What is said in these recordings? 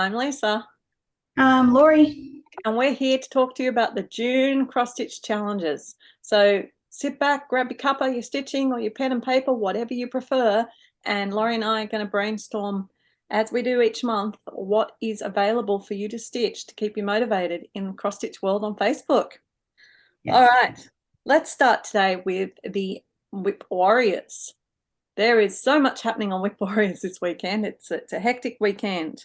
I'm Lisa, Lori. and we're here to talk to you about the June cross stitch challenges. So sit back, grab your cuppa, your stitching, or your pen and paper, whatever you prefer, and Laurie and I are going to brainstorm, as we do each month, what is available for you to stitch to keep you motivated in the cross stitch world on Facebook. All Yes. right, let's start today with the Whip Warriors. There is so much happening on Whip Warriors this weekend. It's a hectic weekend.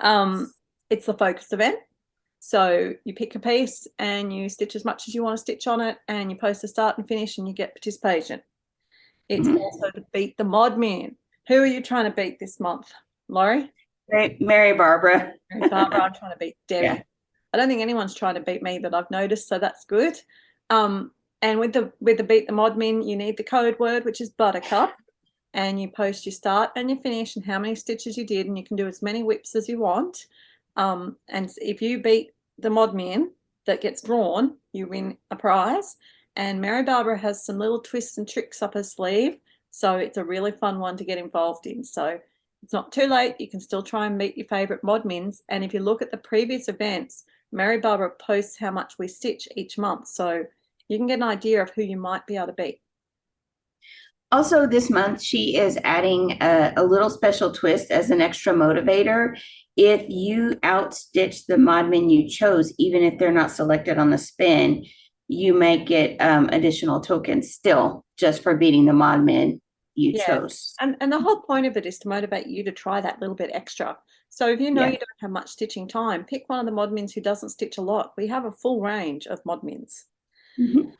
It's the focus event. So you pick a piece and you stitch as much as you want to stitch on it, and you post the start and finish and you get participation. It's Mhm. also to beat the mod man. Who are you trying to beat this month? Laurie? Mary Barbara. Barbara, I'm trying to beat Yeah. Debbie. I don't think anyone's trying to beat me that I've noticed, so that's good. And with the beat the mod min, you need the code word, which is buttercup, and you post your start and your finish and how many stitches you did, and you can do as many whips as you want. And if you beat the mod min that gets drawn, you win a prize. And Mary Barbara has some little twists and tricks up her sleeve, so it's a really fun one to get involved in. So it's not too late. You can still try and meet your favorite mod mins. And if you look at the previous events, Mary Barbara posts how much we stitch each month, so you can get an idea of who you might be able to beat. Also, this month, she is adding a little special twist as an extra motivator. If you outstitch the modmin you chose, even if they're not selected on the spin, you may get additional tokens still just for beating the modmin you Yeah. chose. And the whole point of it is to motivate you to try that little bit extra. So if you know you Yeah. don't have much stitching time, pick one of the modmins who doesn't stitch a lot. We have a full range of modmins. Mhm.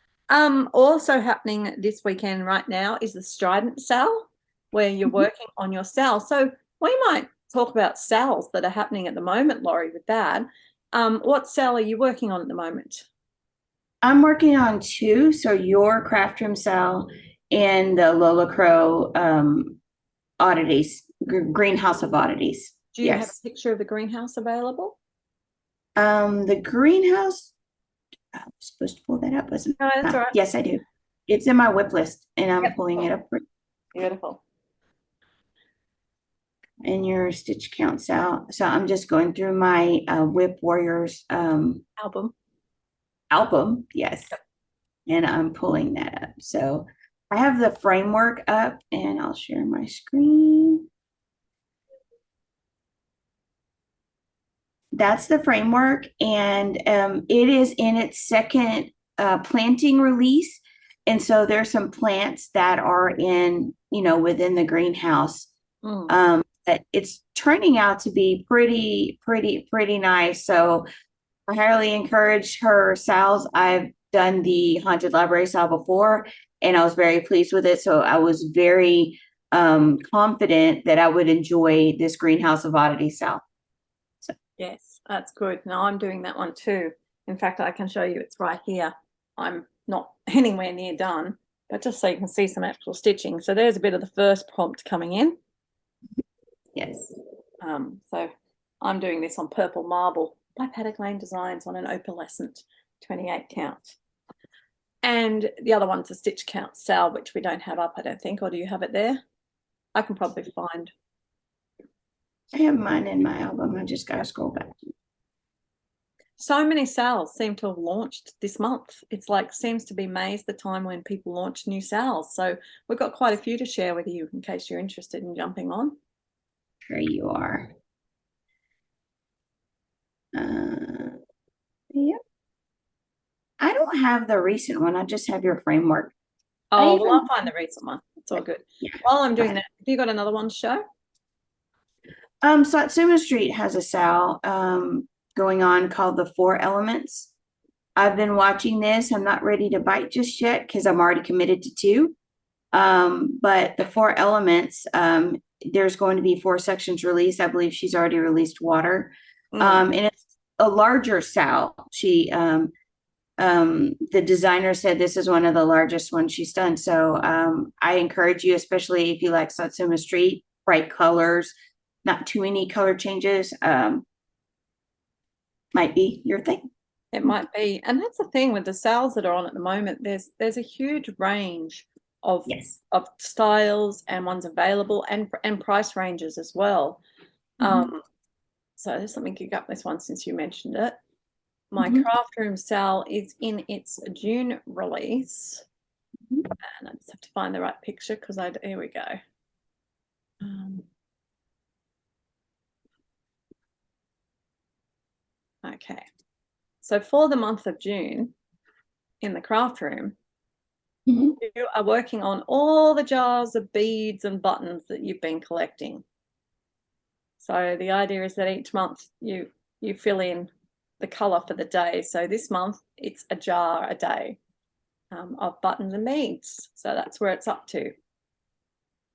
Also happening this weekend right now is the Strident Sal, where you're Mhm. working on your sal. So we might talk about sals that are happening at the moment, Laurie, with that. What sal are you working on at the moment? I'm working on two. So your craft room cell and the Lola Crow oddities, greenhouse of oddities. Do you have Yes. a picture of the greenhouse available? The greenhouse, I was supposed to pull that up, wasn't No, that's all I? right. Yes, I do. It's in my whip list and I'm Yep. pulling it up Beautiful. and your stitch counts out. So I'm just going through my Whip Warriors Album. album. Yes. And I'm pulling that up. So I have the framework up and I'll share my screen. That's the framework, and it is in its second planting release. And so there's some plants that are in, within the greenhouse. Mm. But it's turning out to be pretty nice. So I highly encourage her sales. I've done the haunted library sale before, and I was very pleased with it. So I was very confident that I would enjoy this greenhouse of oddity sale. So Yes, that's good. Now I'm doing that one too. In fact, I can show you it's right here. I'm not anywhere near done, but just so you can see some actual stitching. So there's a bit of the first prompt coming in. yes. So I'm doing this on purple marble by Paddock Lane Designs on an opalescent 28 count. And the other one's a stitch count cell, which we don't have up, I don't think. Or do you have it there? I can probably find. I have mine in my album. I just gotta scroll back. So many sales seem to have launched this month. It's like seems to be May's the time when people launch new sales. So we've got quite a few to share with you in case you're interested in jumping on. Here you are. Uh, yep. I don't have the recent one. I just have your framework. I Oh, well, even I'll find the recent one. It's all good. yeah. While I'm Go doing ahead. that, have you got another one to show? Satsuma Street has a sale going on called the Four Elements. I've been watching this. I'm not ready to bite just yet because I'm already committed to two. But the Four Elements, there's going to be four sections released. I believe she's already released water. Mm. And it's a larger sal. The designer said this is one of the largest ones she's done. So I encourage you, especially if you like Satsuma Street, bright colors, not too many color changes, might be your thing. It might be. And that's the thing with the sales that are on at the moment. There's a huge range of Yes. styles and ones available and price ranges as well. Mhm. Um, So just let me gig up this one since you mentioned it. My Mhm. craft room sale is in its June release. Mhm. And I just have to find the right picture because here we go. Okay. So for the month of June in the craft room, Mhm. you are working on all the jars of beads and buttons that you've been collecting. So the idea is that each month you fill in the color for the day. So this month it's a jar a day of buttons and beads. So that's where it's up to.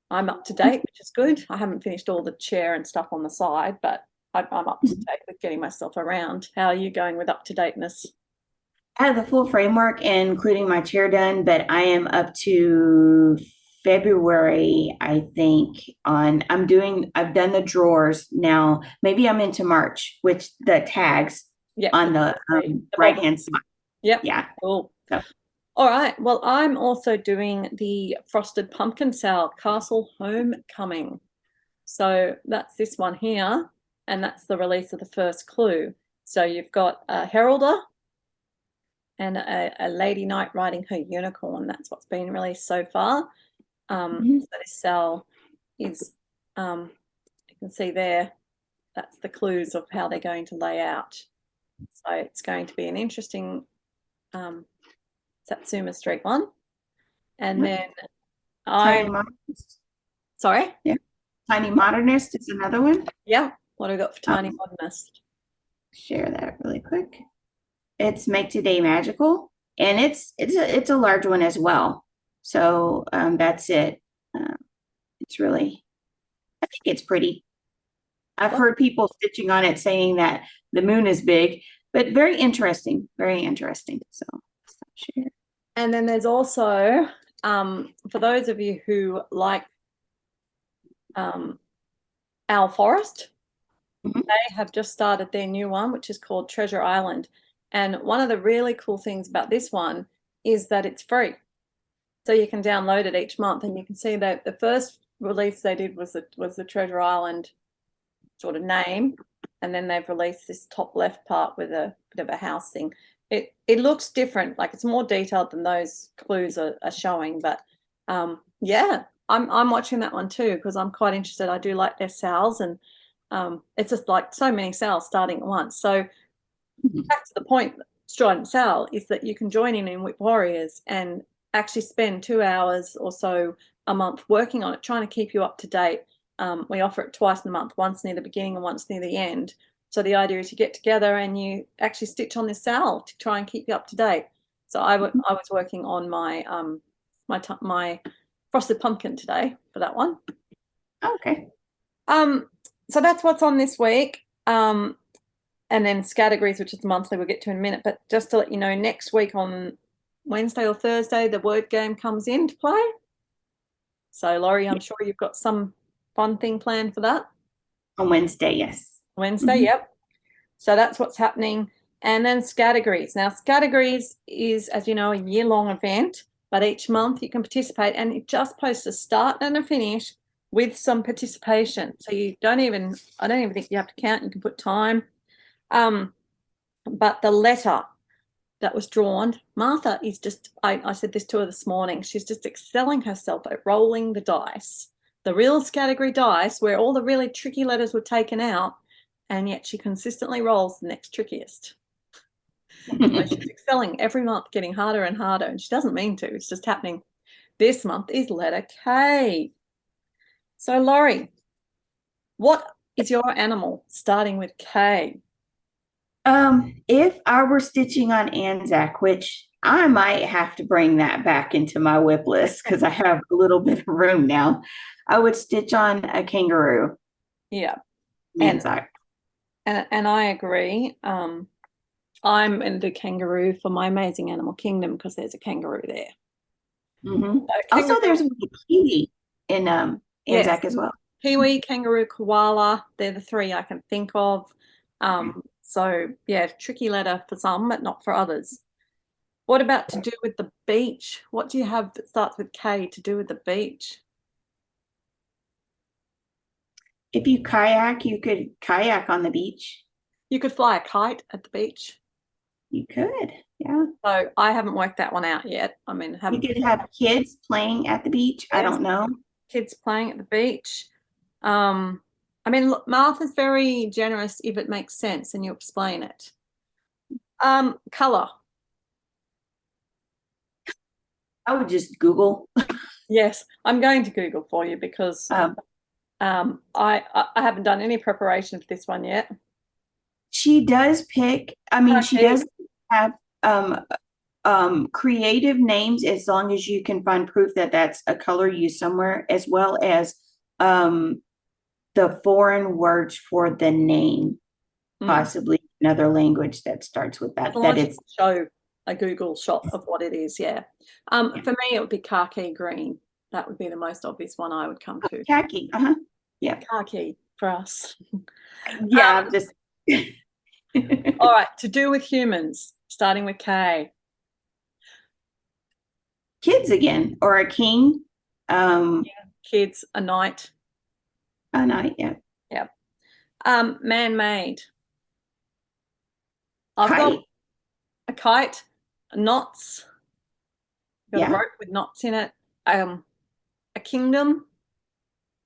I'm up to date, which is good. I haven't finished all the chair and stuff on the side, but I'm up to date with getting myself around. How are you going with up to dateness? I have the full framework, including my chair done, but I am up to February, I think, I've done the drawers now. Maybe I'm into March, which the tags Yep. on the The right hand side. Yep. Yeah. Cool. So, All right. Well, I'm also doing the frosted pumpkin sale, Castle Homecoming. So that's this one here, and that's the release of the first clue. So you've got a heralder and a lady knight riding her unicorn. That's what's been released so far. mhm. So this cell is, you can see there, that's the clues of how they're going to lay out. So it's going to be an interesting Satsuma Street one. And Yep. then Tiny I'm, Modernist. sorry? Yeah. Tiny Modernist is another one. Yeah. What have we got for Tiny Um, Modernist? Share that really quick. It's Make Today Magical, and it's a large one as well. So that's it. It's really, I think it's pretty. I've What? heard people stitching on it saying that the moon is big, but very interesting. Very interesting. So stop share. And then there's also, for those of you who like Owl Forest, Mhm. they have just started their new one, which is called Treasure Island. And one of the really cool things about this one is that it's free. So you can download it each month, and you can see that the first release they did was the Treasure Island sort of name, and then they've released this top left part with a bit of a house thing. It looks different, like it's more detailed than those clues are showing. But yeah, I'm watching that one too because I'm quite interested. I do like their sales, and it's just like so many sales starting at once. So Mhm. back to the point, Strident Sale is that you can join in Whip Warriors and actually spend 2 hours or so a month working on it, trying to keep you up to date. We offer it twice in a month, once near the beginning and once near the end. So the idea is you get together and you actually stitch on this sale to try and keep you up to date. So I was working on my my frosted pumpkin today for that one. Okay. So that's what's on this week. And then categories, which is monthly, we'll get to in a minute. But just to let you know, next week on Wednesday or Thursday, the word game comes into play. So, Laurie, I'm sure you've got some fun thing planned for that. On Wednesday, yes. Wednesday, Mhm. yep. So that's what's happening. And then categories. Now, categories is, as you know, a year-long event, but each month you can participate, and it just posts a start and a finish with some participation. So I don't even think you have to count. You can put time. But the letter that was drawn, Martha is just, I said this to her this morning, she's just excelling herself at rolling the dice, the real category dice where all the really tricky letters were taken out, and yet she consistently rolls the next trickiest. So she's excelling every month, getting harder and harder, and she doesn't mean to, it's just happening. This month is letter K. So Laurie, what is your animal starting with K? If I were stitching on Anzac, which I might have to bring that back into my whip list because I have a little bit of room now, I would stitch on a kangaroo Yeah, and Anzac. and I agree. I'm in the kangaroo for my Amazing Animal Kingdom because there's a kangaroo there. Mhm. Also, Kangaroo, there's a kiwi in yes, Anzac as well. kiwi, kangaroo, koala. They're the three I can think of. So yeah, tricky letter for some, but not for others. What about to do with the beach? What do you have that starts with K to do with the beach? If you kayak, you could kayak on the beach. You could fly a kite at the beach. You could, yeah. So I haven't worked that one out yet. I mean, You haven't could have kids playing at the beach. I don't know. kids playing at the beach. I mean, look, math is very generous if it makes sense and you explain it. Color. I would just Google. Yes, I'm going to Google for you because Um, I haven't done any preparation for this one yet. she does pick, I mean, she Okay. does have creative names as long as you can find proof that that's a color used somewhere, as well as the foreign words for the name, possibly another language that starts with As that. long That as you it's show a Google shot of what it is, yeah. For me, it would be khaki green. That would be the most obvious one I would come to. khaki. Uh-huh. Yeah. Khaki for us. Yeah, I'm just All right, to do with humans, starting with K. kids again, or a king. Kids, a knight. A knight, yeah. Yeah. Man-made. I've Kite. got a kite, knots. Got a Yeah. rope with knots in it. A kingdom.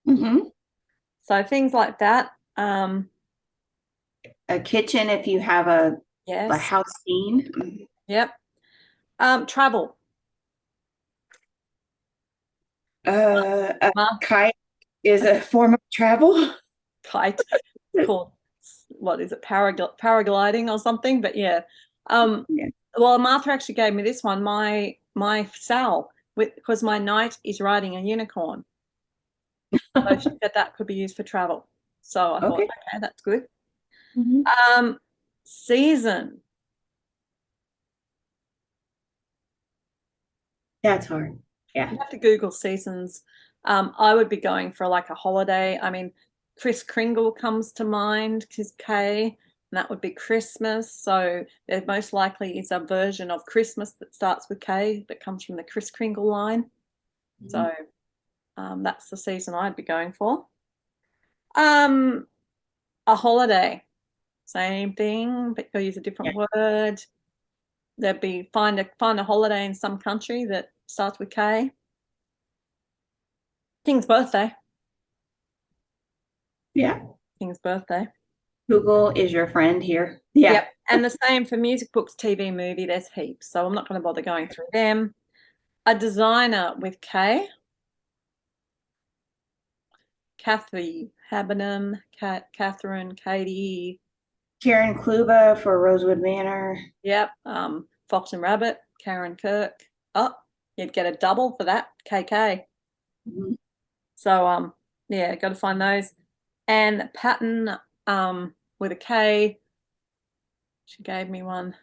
Mm-hmm. So things like that. A kitchen if you have a Yes. house scene. Yep. Travel. A Mark, kite is a form of travel. kite. Called, what is it, paragliding or something? But yeah. Yeah. Well, Martha actually gave me this one. My Sal, because my knight is riding a unicorn. So she said that could be used for travel. So I thought, Okay. okay, that's good. Mhm. Season. That's hard. Yeah. You have to Google seasons. I would be going for like a holiday. I mean, Kris Kringle comes to mind because K, and that would be Christmas. So there most likely is a version of Christmas that starts with K that comes from the Kris Kringle line. So that's the season I'd be going for. A holiday, same thing, but you'll use a different word. There'd be find a holiday in some country that starts with K. King's birthday. Yeah. King's birthday. Google is your friend here. Yeah. Yep. And the same for music, books, TV, movie. There's heaps. So I'm not going to bother going through them. A designer with K. Kathy Habenham, Catherine, Katie. Karen Kluba for Rosewood Manor. Yep. Fox and Rabbit, Karen Kirk. Oh, you'd get a double for that, KK. Mhm. So yeah, got to find those. And Patton with a K. She gave me one.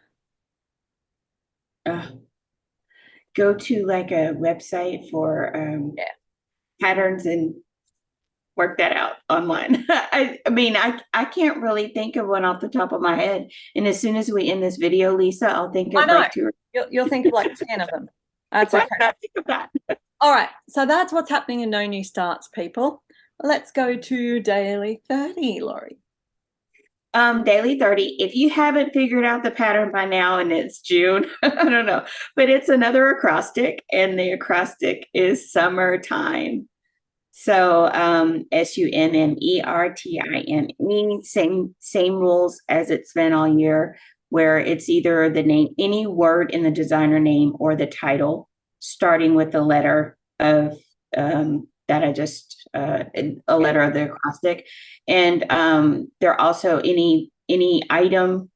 Go to like a website for Yeah. patterns and work that out online. I mean, I can't really think of one off the top of my head. And as soon as we end this video, Lisa, I'll think I of know. like two. You'll think of like 10 of them. That's okay. Think of that. All right. So that's what's happening in No New Starts, people. Let's go to Daily 30, Laurie. Daily 30. If you haven't figured out the pattern by now and it's June, I don't know, but it's another acrostic, and the acrostic is summertime. So SUMMERTIME, same rules as it's been all year, where it's either the name, any word in the designer name, or the title, starting with the letter of that I just a letter of the acrostic. And there also any item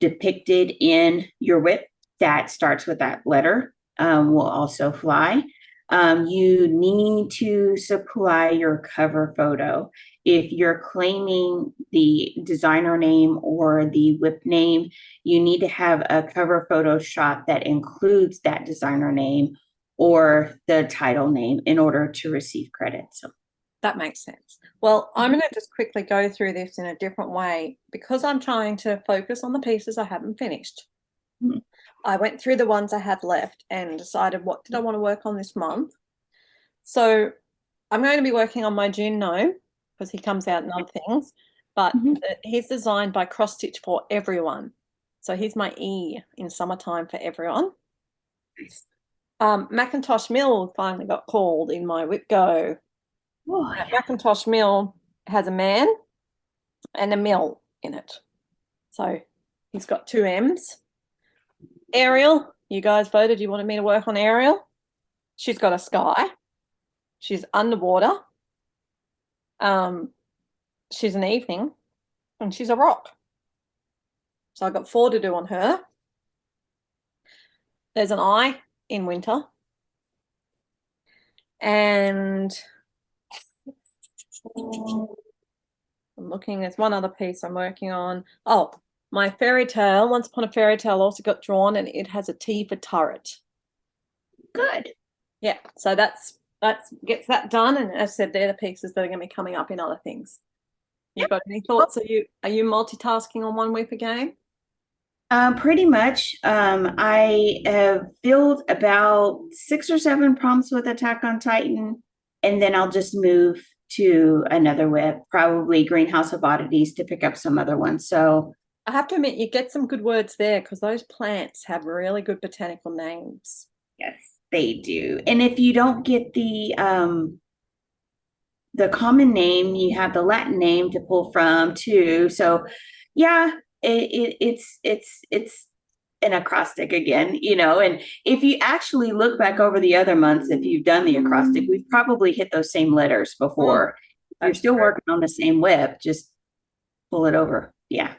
depicted in your whip that starts with that letter will also fly. You need to supply your cover photo. If you're claiming the designer name or the whip name, you need to have a cover photo shot that includes that designer name or the title name in order to receive credit. So that makes sense. Well, I'm going to just quickly go through this in a different way because I'm trying to focus on the pieces I haven't finished. Mhm. I went through the ones I had left and decided what did I want to work on this month. So I'm going to be working on my June gnome. because he comes out in other things. But Mhm. he's designed by Crossstitch for everyone. So he's my E in summertime for everyone. Nice. Macintosh Mill finally got called in my Whip Go. Oh, yeah. Macintosh Mill has a man and a mill in it. So he's got two M's. Ariel, you guys voted you wanted me to work on Ariel. She's got a sky. She's underwater. Um, she's an evening, and she's a rock. So I've got 4 to do on her. There's an eye in winter. And I'm looking, there's one other piece I'm working on. Oh, my fairy tale, Once Upon a Fairy Tale, also got drawn, and it has a T for turret. Good. Yeah, so that's gets that done. And as I said, they're the pieces that are going to be coming up in other things. You got any thoughts? Are you multitasking on one whip again? Pretty much. I have filled about 6 or 7 prompts with Attack on Titan, and then I'll just move to another web, probably Greenhouse of Oddities, to pick up some other ones. So, I have to admit, you get some good words there because those plants have really good botanical names. yes, they do. And if you don't get the common name, you have the Latin name to pull from too. So, yeah, it's an acrostic again, and if you actually look back over the other months, if you've done the acrostic, we've probably hit those same letters before. If you're still working on the same web, just pull it over. Yeah,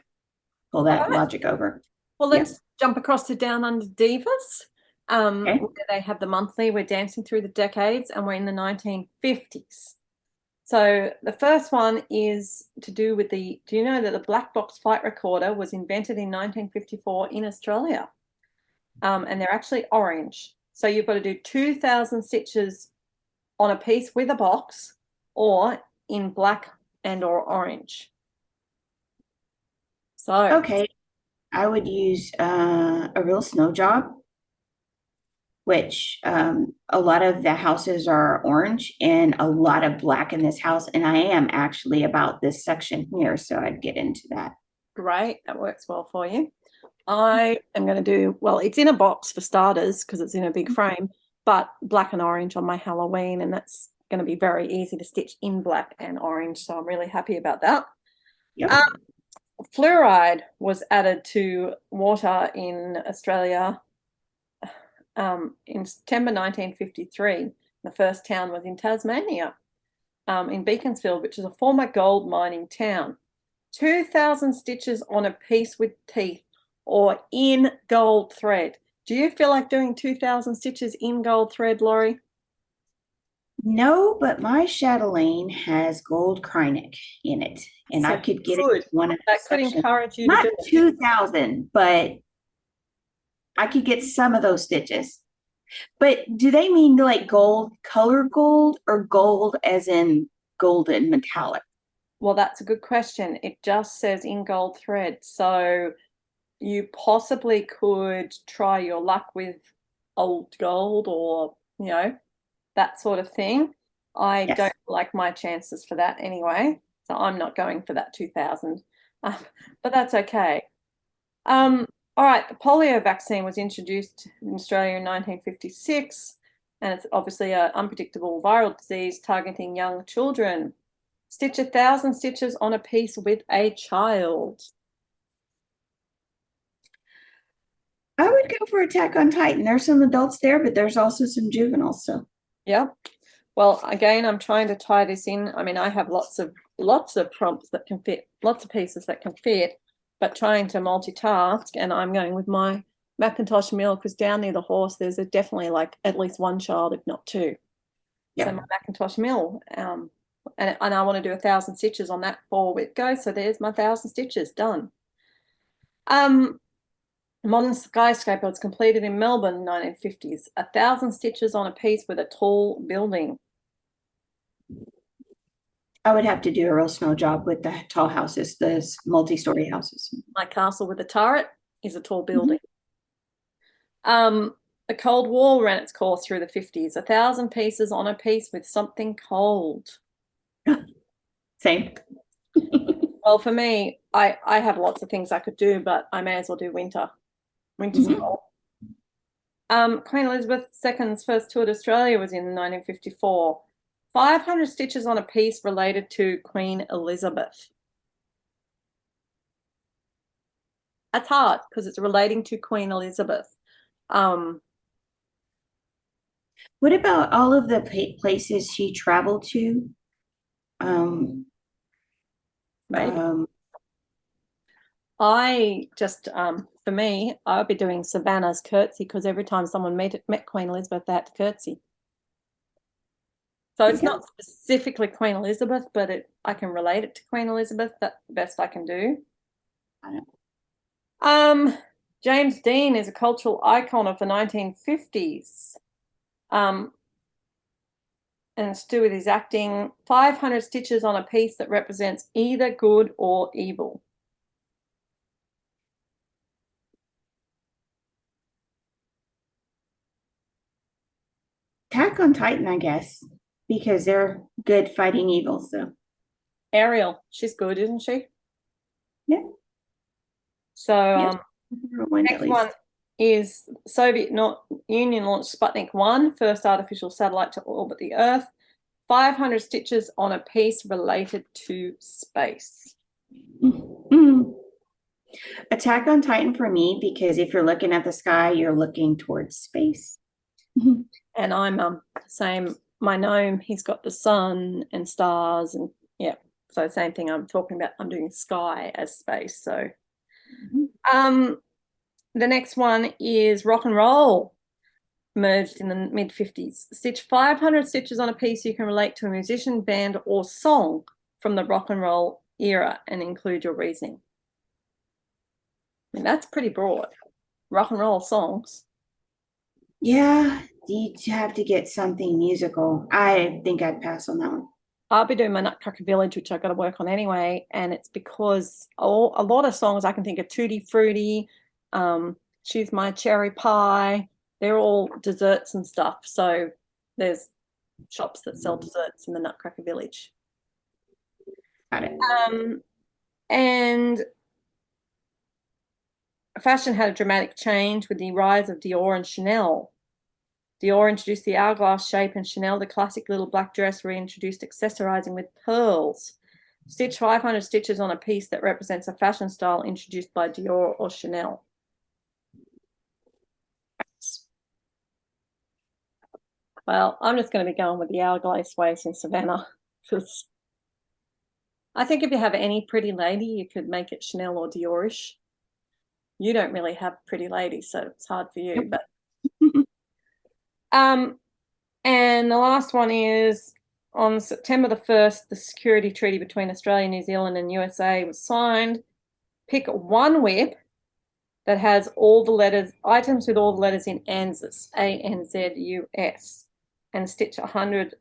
pull that logic over. Well, Yeah. let's jump across to Down Under Divas, Okay. where they have the monthly. We're dancing through the decades, and we're in the 1950s. So the first one is to do with do you know that the black box flight recorder was invented in 1954 in Australia? And they're actually orange. So you've got to do 2,000 stitches on a piece with a box or in black and or orange. So Okay. I would use a real snow job, which a lot of the houses are orange and a lot of black in this house. And I am actually about this section here, so I'd get into that. great, that works well for you. I am going to do, well, it's in a box for starters because it's in a big frame, but black and orange on my Halloween, and that's going to be very easy to stitch in black and orange. So I'm really happy about that. Yep. Fluoride was added to water in Australia in September 1953. The first town was in Tasmania, in Beaconsfield, which is a former gold mining town. 2,000 stitches on a piece with teeth or in gold thread. Do you feel like doing 2,000 stitches in gold thread, Laurie? No, but my chatelaine has gold Kreinik in it, and So I could get good. it one of That the could sections. encourage you to Not do it. 2,000, but I could get some of those stitches. But do they mean like gold, color gold, or gold as in golden metallic? Well, that's a good question. It just says in gold thread. So you possibly could try your luck with old gold or, that sort of thing. I Yes. don't like my chances for that anyway. So I'm not going for that 2,000. But that's okay. All right, the polio vaccine was introduced in Australia in 1956, and it's obviously an unpredictable viral disease targeting young children. Stitch 1,000 stitches on a piece with a child. I would go for Attack on Titan. There's some adults there, but there's also some juveniles. So Yeah. Well, again, I'm trying to tie this in. I mean, I have lots of prompts that can fit, lots of pieces that can fit, but trying to multitask, and I'm going with my Macintosh mill because down near the horse, there's definitely like at least one child, if not two. So my Macintosh mill, and I want to do 1,000 stitches on that 4-whip go. So there's my 1,000 stitches done. Modern skyscraper was completed in Melbourne, 1950s. 1,000 stitches on a piece with a tall building. I would have to do a real snow job with the tall houses, the multi-story houses. My castle with a turret is a tall building. The Cold War ran its course through the 50s. 1,000 pieces on a piece with something cold. Same. Well, for me, I have lots of things I could do, but I may as well do winter. Winter's Mhm. cold. Queen Elizabeth II's first tour to Australia was in 1954. 500 stitches on a piece related to Queen Elizabeth. That's hard because it's relating to Queen Elizabeth. Um, What about all of the places she traveled to? Um, maybe um, I just, for me, I would be doing Savannah's curtsy because every time someone met Queen Elizabeth, they had to curtsy. So there you it's go. not specifically Queen Elizabeth, but I can relate it to Queen Elizabeth. That's the best I can do. I don't- Um, James Dean is a cultural icon of the 1950s. Um, and it's to do with his acting. 500 stitches on a piece that represents either good or evil. Attack on Titan, I guess, because they're good fighting evil. So Ariel, she's good, isn't she? yeah, So yes, one at next one least. is Soviet Union launched Sputnik 1, first artificial satellite to orbit the Earth. 500 stitches on a piece related to space. Mm. Attack on Titan for me because if you're looking at the sky, you're looking towards space. And I'm same. My gnome, he's got the sun and stars, and yeah. So same thing. I'm talking about. I'm doing sky as space. So the next one is rock and roll. Merged in the mid-50s. Stitch 500 stitches on a piece you can relate to a musician, band, or song from the rock and roll era and include your reasoning. I mean, that's pretty broad. Rock and roll songs. Yeah, you have to get something musical. I think I'd pass on that one. I'll be doing my Nutcracker Village, which I've got to work on anyway, and it's because a lot of songs I can think of Tutti Frutti, Choose My Cherry Pie, they're all desserts and stuff. So there's shops that sell desserts in the Nutcracker Village. Got it. And fashion had a dramatic change with the rise of Dior and Chanel. Dior introduced the hourglass shape, and Chanel, the classic little black dress, reintroduced accessorizing with pearls. Stitch 500 stitches on a piece that represents a fashion style introduced by Dior or Chanel. Well, I'm just going to be going with the hourglass waist in Savannah because I think if you have any pretty lady, you could make it Chanel or Diorish. You don't really have pretty ladies, so it's hard for you. But and the last one is on September the 1st, the security treaty between Australia, New Zealand, and USA was signed. Pick one whip that has all the letters, items with all the letters in ANZUS, ANZUS, and stitch 100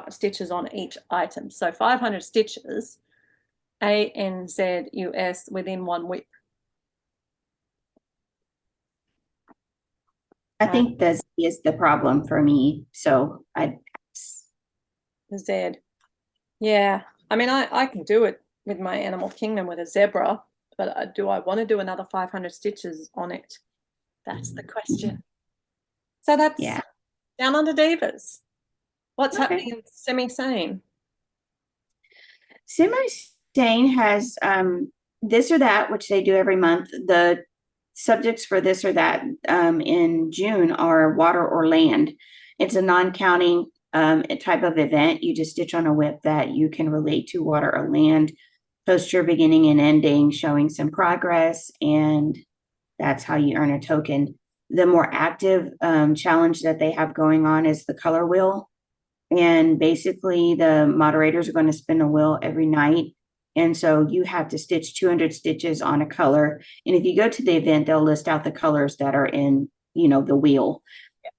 stitches on each item. So 500 stitches, ANZUS, within one whip. I think this is the problem for me. So I'd pass. The Z. Yeah. I mean, I can do it with my Animal Kingdom with a zebra, but do I want to do another 500 stitches on it? That's the question. So that's Yeah. Down Under Divas. What's Okay. happening in Semi-Sane? Semi-Sane has this or that, which they do every month. The subjects for this or that in June are water or land. It's a non-counting type of event. You just stitch on a whip that you can relate to water or land, post your beginning and ending, showing some progress, and that's how you earn a token. The more active challenge that they have going on is the color wheel. And basically, the moderators are going to spin a wheel every night. And so you have to stitch 200 stitches on a color. And if you go to the event, they'll list out the colors that are in, the wheel.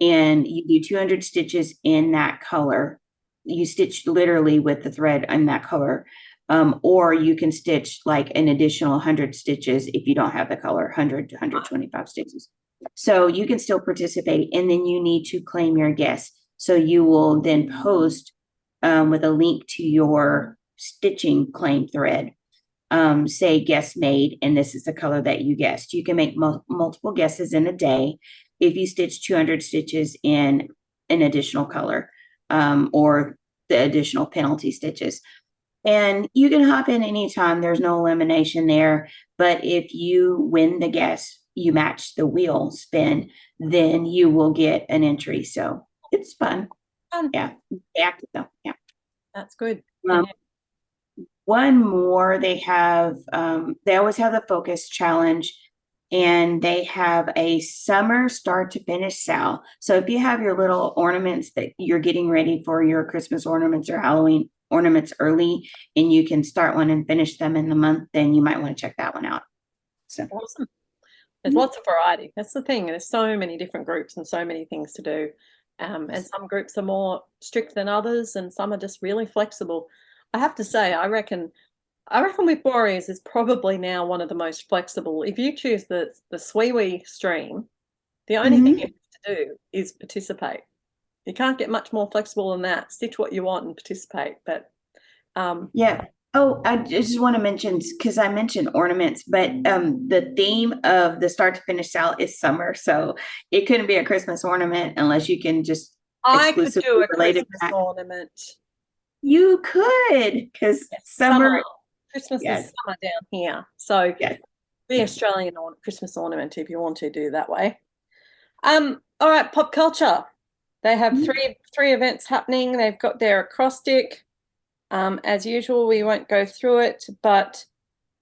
And you do 200 stitches in that color. You stitch literally with the thread in that color. Or you can stitch like an additional 100 stitches if you don't have the color, 100 to 125 stitches. So you can still participate. And then you need to claim your guess. So you will then post with a link to your stitching claim thread. Say guess made, and this is the color that you guessed. You can make multiple guesses in a day if you stitch 200 stitches in an additional color, or the additional penalty stitches. And you can hop in anytime. There's no elimination there. But if you win the guess, you match the wheel spin, then you will get an entry. So it's fun. Yeah. Active though. Yeah. That's good. Um, one more, they have, they always have the focus challenge, and they have a summer start to finish sale. So if you have your little ornaments that you're getting ready for your Christmas ornaments or Halloween ornaments early, and you can start one and finish them in the month, then you might want to check that one out. So Awesome. There's lots of variety. That's the thing. There's so many different groups and so many things to do. And some groups are more strict than others, and some are just really flexible. I have to say, I reckon with Warriors is probably now one of the most flexible. If you choose the Swiwi stream, the only thing you have to do is participate. You can't get much more flexible than that. Stitch what you want and participate. But yeah. Oh, I just want to mention, because I mentioned ornaments, but the theme of the start to finish sale is summer. So it couldn't be a Christmas ornament unless you can just I could exclusively do a relate it Christmas back. ornament. You could, because summer. Christmas Yes. is summer down here. So Yes. the Australian Christmas ornament if you want to do that way. All right, pop culture. They have three events happening. They've got their acrostic. As usual, we won't go through it, but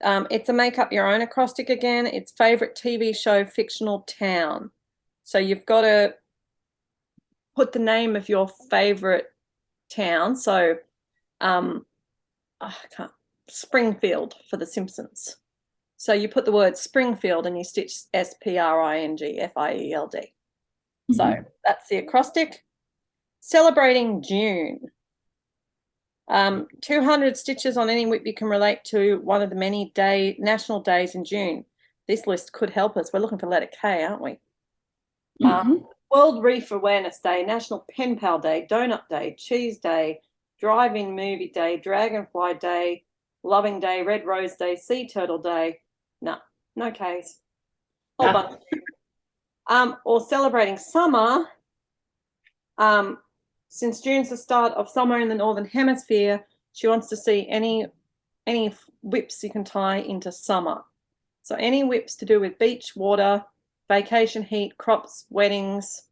it's a make up your own acrostic again. It's favorite TV show, fictional town. So you've got to put the name of your favorite town. So I can't, Springfield for The Simpsons. So you put the word Springfield and you stitch Springfield. So that's the acrostic. Celebrating June. 200 stitches on any whip you can relate to one of the many national days in June. This list could help us. We're looking for letter K, aren't we? World Reef Awareness Day, National Pen Pal Day, Donut Day, Cheese Day, Drive-In Movie Day, Dragonfly Day, Loving Day, Red Rose Day, Sea Turtle Day. No Ks. Whole bunch. Or celebrating summer. Since June's the start of summer in the Northern Hemisphere, she wants to see any whips you can tie into summer. So any whips to do with beach, water, vacation, heat, crops, weddings,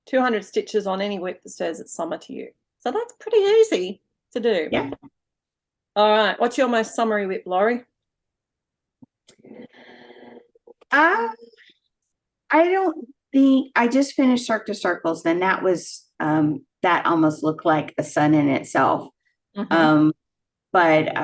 200 stitches on any whip that says it's summer to you. So that's pretty easy to do. Yeah. All right. What's your most summery whip, Laurie? I don't think I just finished Cirque du Circles, and that was that almost looked like a sun in itself. But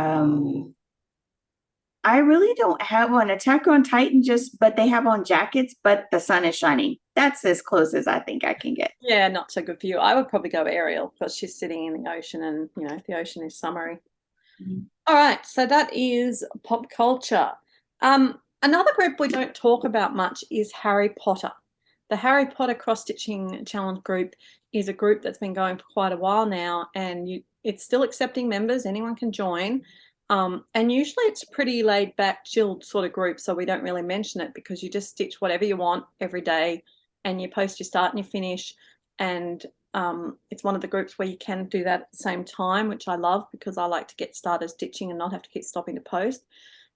I really don't have one. Attack on Titan but they have on jackets, but the sun is shining. That's as close as I think I can get. Yeah, not so good for you. I would probably go Ariel because she's sitting in the ocean, and the ocean is summery. All right, so that is pop culture. Another group we don't talk about much is Harry Potter. The Harry Potter cross-stitching challenge group is a group that's been going for quite a while now, and it's still accepting members. Anyone can join. And usually it's a pretty laid back, chilled sort of group, so we don't really mention it because you just stitch whatever you want every day and you post your start and your finish. And it's one of the groups where you can do that at the same time, which I love because I like to get started stitching and not have to keep stopping to post.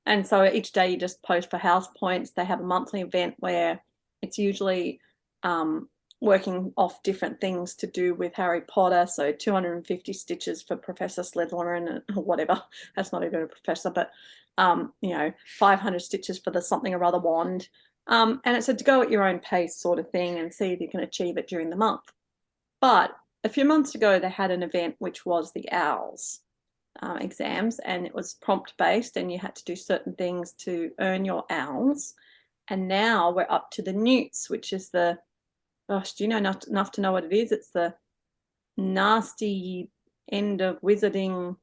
And so each day you just post for house points. They have a monthly event where it's usually working off different things to do with Harry Potter. So 250 stitches for Professor Slytherin or whatever. That's not even a professor, but 500 stitches for the something or other wand. And it's a to go at your own pace sort of thing and see if you can achieve it during the month. But a few months ago, they had an event which was the OWLS exams, and it was prompt based, and you had to do certain things to earn your OWLS. And now we're up to the Newts, which is do you know enough to know what it is? It's the nasty end of wizarding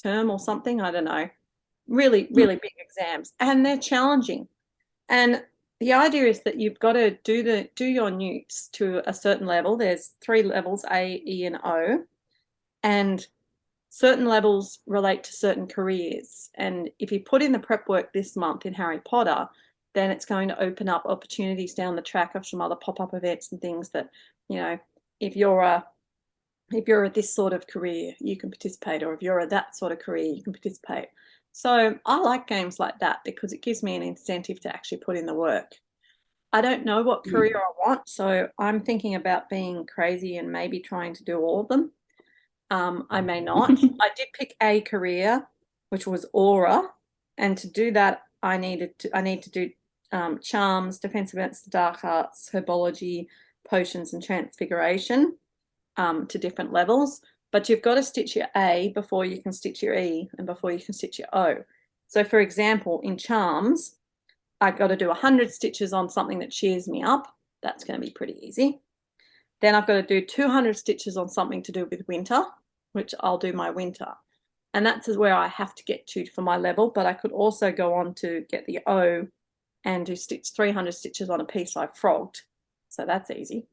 term or something. I don't know. Really, really big exams, and they're challenging. And the idea is that you've got to do your Newts to a certain level. There's 3 levels, A, E, and O. And certain levels relate to certain careers. And if you put in the prep work this month in Harry Potter, then it's going to open up opportunities down the track of some other pop-up events and things that, you know, if you're at this sort of career, you can participate, or if you're at that sort of career, you can participate. So I like games like that because it gives me an incentive to actually put in the work. I don't know what career I want, so I'm thinking about being crazy and maybe trying to do all of them. I may not. I did pick a career, which was aura, and to do that, I need to do charms, defense against the dark arts, herbology, potions, and transfiguration to different levels. But you've got to stitch your A before you can stitch your E and before you can stitch your O. So, for example, in charms, I've got to do 100 stitches on something that cheers me up. That's going to be pretty easy. Then I've got to do 200 stitches on something to do with winter, which I'll do my winter. And that's where I have to get to for my level, but I could also go on to get the O and do 300 stitches on a piece I've frogged. So that's easy.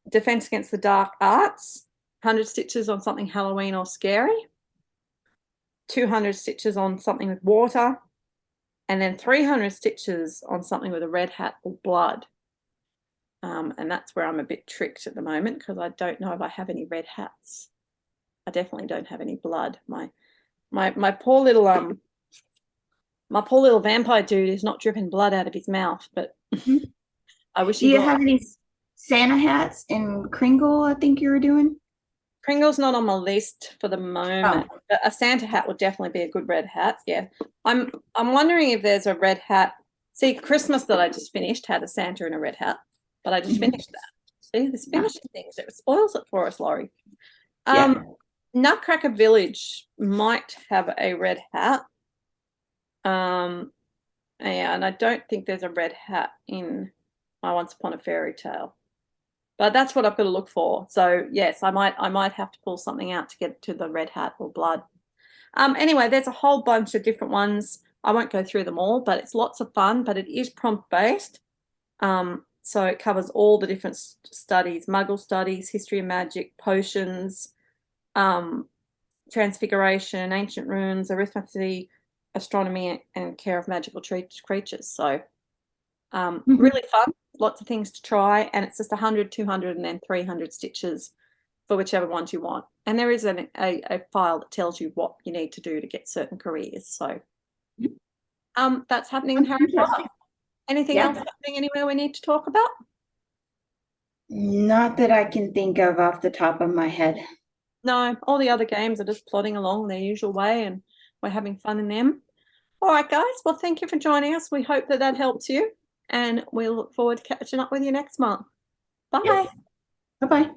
Defense against the dark arts, 100 stitches on something Halloween or scary, 200 stitches on something with water, and then 300 stitches on something with a red hat or blood. And that's where I'm a bit tricked at the moment because I don't know if I have any red hats. I definitely don't have any blood. My poor little vampire dude is not dripping blood out of his mouth, but I wish Do he you was. have any Santa hats in Kringle? I think you were doing. Kringle's not on my list for the moment, but a Santa hat would definitely be a good red hat. Yeah, I'm wondering if there's a red hat. See, Christmas that I just finished had a Santa and a red hat, but I just finished that. See, this finishing things, it spoils it for us, Laurie. Nutcracker Village might have a red hat. Yeah, and I don't think there's a red hat in my Once Upon a Fairy Tale. But that's what I've got to look for. So yes, I might have to pull something out to get to the red hat or blood. Anyway, there's a whole bunch of different ones. I won't go through them all, but it's lots of fun. But it is prompt based, so it covers all the different studies: Muggle studies, history of magic, potions, transfiguration, ancient runes, arithmetic, astronomy, and care of magical creatures. So really fun. Lots of things to try, and it's just 100, 200, and then 300 stitches for whichever ones you want. And there is a file that tells you what you need to do to get certain careers. So that's happening in Harry Potter. Anything else happening anywhere we need to talk about? Not that I can think of off the top of my head. No, all the other games are just plodding along their usual way, and we're having fun in them. All right, guys. Well, thank you for joining us. We hope that helps you, and we'll look forward to catching up with you next month. Bye. Yes. Bye-bye.